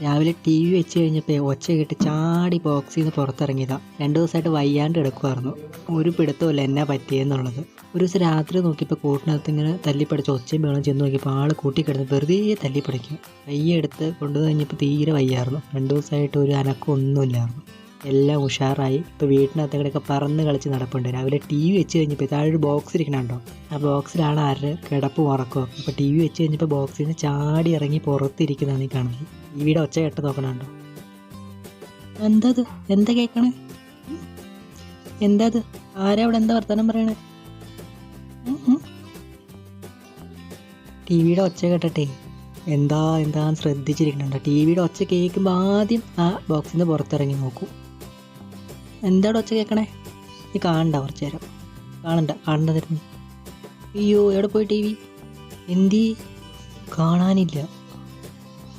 രാവിലെ T V വെച്ച് കഴിഞ്ഞപ്പോൾ ഒച്ച കേട്ട് ചാടി ബോക്സിൽ നിന്ന് പുറത്തിറങ്ങിയതാണ്. 2 ദിവസമായിട്ട് വയ്യാണ്ട് കിടക്കുമായിരുന്നു. ഒരു പിടുത്തമില്ല എന്നാ പറ്റിയെന്നുള്ളത്. ഒരു ദിവസം രാത്രി നോക്കിയപ്പോൾ കൂട്ടിനകത്ത് ഇങ്ങനെ തല്ലിപ്പടിച്ച് ഒച്ചയും വേണം ചെന്ന് നോക്കിയപ്പോൾ ആൾ കൂട്ടിക്കിടന്ന് വെറുതെ തല്ലിപ്പടിക്കും. കയ്യെ എടുത്ത് കൊണ്ടുവന്ന് കഴിഞ്ഞപ്പോൾ തീരെ വയ്യായിരുന്നു. 2 ദിവസമായിട്ട് ഒരു അനക്കമൊന്നുമില്ലായിരുന്നു. എല്ലാം ഉഷാറായി. ഇപ്പോൾ വീട്ടിനകത്ത് കൂടെയൊക്കെ പറന്ന് കളിച്ച് നടപ്പുണ്ട്. രാവിലെ ടി വി വെച്ച് കഴിഞ്ഞപ്പോൾ താഴെ ഒരു ബോക്സ് ഇരിക്കണുണ്ടോ, ആ ബോക്സിലാണ് ആരുടെ കിടപ്പ് ഉറക്കോ. അപ്പോൾ ടി വി വെച്ച് കഴിഞ്ഞപ്പോൾ ബോക്സിൽ നിന്ന് ചാടി ഇറങ്ങി പുറത്തിരിക്കുന്നതാണ് ഈ കാണുന്നത്. ടി വിയുടെ ഒച്ച കേട്ട് നോക്കണുണ്ടോ. എന്തത്, എന്താ കേൾക്കണേ, എന്താത്, ആരാ അവിടെ എന്താ വർത്തമാനം പറയണേ? ടി വിയുടെ ഒച്ച കേട്ടിട്ടേ എന്താന്ന് ശ്രദ്ധിച്ചിരിക്കണുണ്ടോ. ടി വിയുടെ ഒച്ച കേൾക്കുമ്പോൾ ആദ്യം ആ ബോക്സിൽ നിന്ന് പുറത്തിറങ്ങി നോക്കൂ. എന്താണ് ഒച്ച കേൾക്കണേ? നീ കാണണ്ട, കുറച്ച് നേരം കാണണ്ടതിരുന്നു. അയ്യോ, എവിടെ പോയി ടി വി? എന്തി കാണാനില്ല.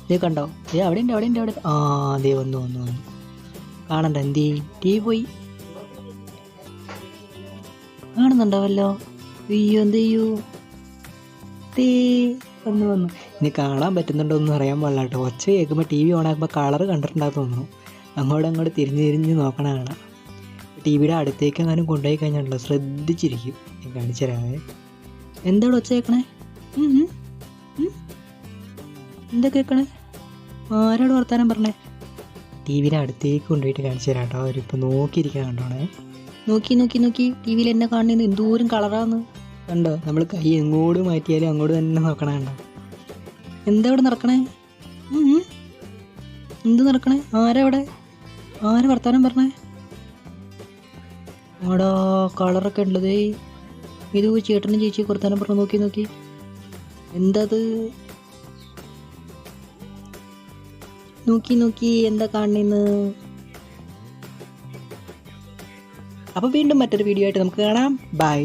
ദേ കണ്ടോ, അവിടെ ഉണ്ട്. ആ ദേ വന്നു. കാണണ്ട, എന്തി ടി വി പോയി. കാണുന്നുണ്ടാവല്ലോ. അയ്യോ, എന്തെയ്യോ, തേ വന്നു. ഇനി കാണാൻ പറ്റുന്നുണ്ടോ ഒന്നും അറിയാൻ പാടില്ല കേട്ടോ. ഒച്ച കേൾക്കുമ്പോൾ ടി വി ഓണാക്കുമ്പോൾ കളർ കണ്ടിട്ടുണ്ടാകും തോന്നുന്നു. അങ്ങോട്ട് തിരിഞ്ഞ് നോക്കണ കാണാം. ടി വിയുടെ അടുത്തേക്ക് എങ്ങാനും കൊണ്ടുപോയി കഴിഞ്ഞാണല്ലോ ശ്രദ്ധിച്ചിരിക്കും. ഞാൻ കാണിച്ചു തരാവേ. എന്താണ് ഒച്ച കേൾക്കണേ? എന്താ കേൾക്കണേ? ആരോട് വർത്താനം പറഞ്ഞേ? ടി വിയുടെ അടുത്തേക്ക് കൊണ്ടുപോയിട്ട് കാണിച്ചു തരാം കേട്ടോ. അവരിപ്പോൾ നോക്കിയിരിക്കാൻ കണ്ടോണേ. നോക്കി ടി വിയിൽ എന്നെ കാണുന്നത് എന്തോരം കളറാന്ന് കണ്ടോ. നമ്മൾ കൈ എങ്ങോട്ട് മാറ്റിയാലും അങ്ങോട്ട് തന്നെ നോക്കണ കണ്ടോ. എന്താ ഇവിടെ നടക്കണേ? എന്ത് നടക്കണേ? ആര് വർത്താനം പറഞ്ഞേ? ആടാ, കളറൊക്കെ ഉള്ളതേ. ഇത് ചേട്ടനും ചേച്ചി വർത്താനം പറഞ്ഞു. നോക്കി എന്തത്? നോക്കി എന്താ കാണുന്നെന്ന്. അപ്പോൾ വീണ്ടും മറ്റൊരു വീഡിയോ ആയിട്ട് നമുക്ക് കാണാം. ബൈ.